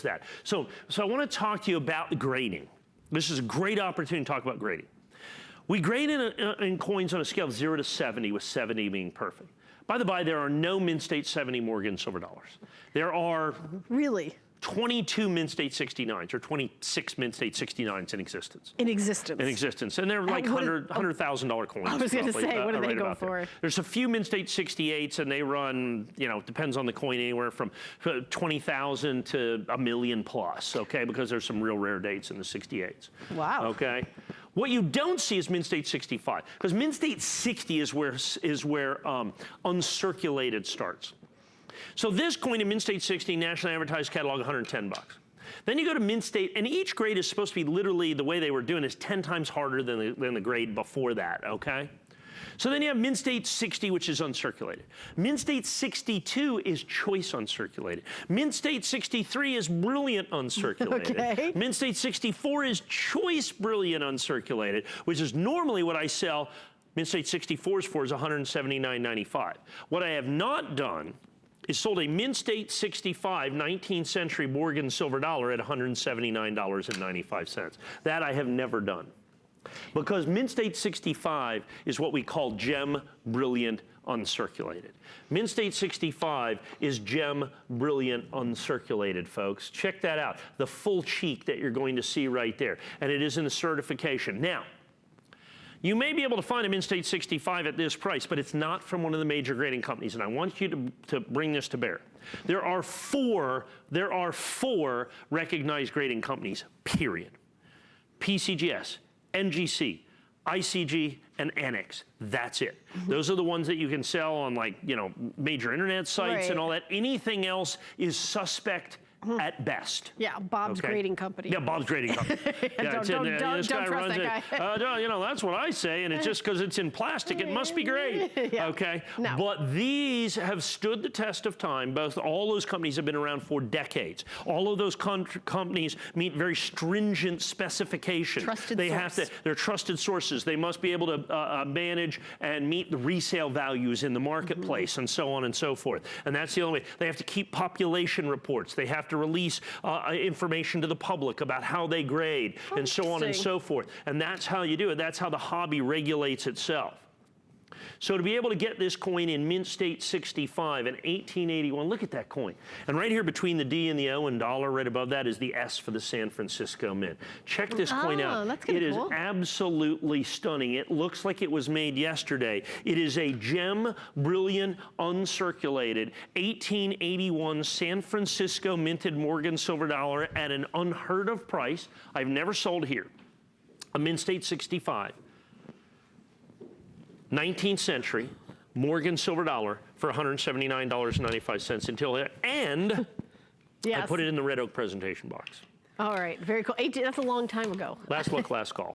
that. So I want to talk to you about grading. This is a great opportunity to talk about grading. We grade in coins on a scale of 0 to 70, with 70 being perfect. By the by, there are no Mint State 70 Morgan silver dollars. There are really 22 Mint State 69s or 26 Mint State 69s in existence. In existence, and they're like $100,000 coins. I was going to say, what do they go for? There's a few Mint State 68s, and they run, you know, depends on the coin, anywhere from 20,000 to $1 million plus. Okay, because there's some real rare dates in the 68s. Wow. Okay. What you don't see is Mint State 65, because Mint State 60 is where uncirculated starts. So this coin in Mint State 60, nationally advertised catalog, 110 bucks. Then you go to Mint State, and each grade is supposed to be literally, the way they were doing is 10 times harder than the grade before that, okay? So then you have Mint State 60, which is uncirculated. Mint State 62 is choice uncirculated. Mint State 63 is brilliant uncirculated. Okay. Mint State 64 is choice brilliant uncirculated, which is normally what I sell Mint State 64s for is $179.95. What I have not done is sold a Mint State 65 19th century Morgan silver dollar at $179.95. That I have never done. Because Mint State 65 is what we call gem brilliant uncirculated. Mint State 65 is gem brilliant uncirculated, folks. Check that out. The full cheek that you're going to see right there. And it is in the certification. Now, you may be able to find a Mint State 65 at this price, but it's not from one of the major grading companies, and I want you to bring this to bear. There are four recognized grading companies, period. PCGS, NGC, ICG, and NX. That's it. Those are the ones that you can sell on, like, you know, major internet sites and all that. Anything else is suspect at best. Yeah, Bob's grading company. Yeah, Bob's grading company. Yeah, don't trust that guy. You know, that's what I say, and it's just because it's in plastic, it must be great. Yeah. Okay? No. But these have stood the test of time. All those companies have been around for decades. All of those companies meet very stringent specifications. They're trusted sources. They must be able to manage and meet the resale values in the marketplace and so on and so forth. And that's the only way. They have to keep population reports. They have to release information to the public about how they grade and so on and so forth. And that's how you do it. That's how the hobby regulates itself. So to be able to get this coin in Mint State 65 in 1881, look at that coin. And right here between the D and the O and dollar, right above that is the S for the San Francisco Mint. Check this coin out. That's it cool. is absolutely stunning. It looks like it was made yesterday. It is a gem, brilliant, uncirculated, 1881 San Francisco minted Morgan silver dollar at an unheard of price. I've never sold here. A Mint State 65. 19th century Morgan silver dollar for $179.95 until it, and yes. I put it in the red oak presentation box. All right, very cool. That's a long time ago. Last look, last call.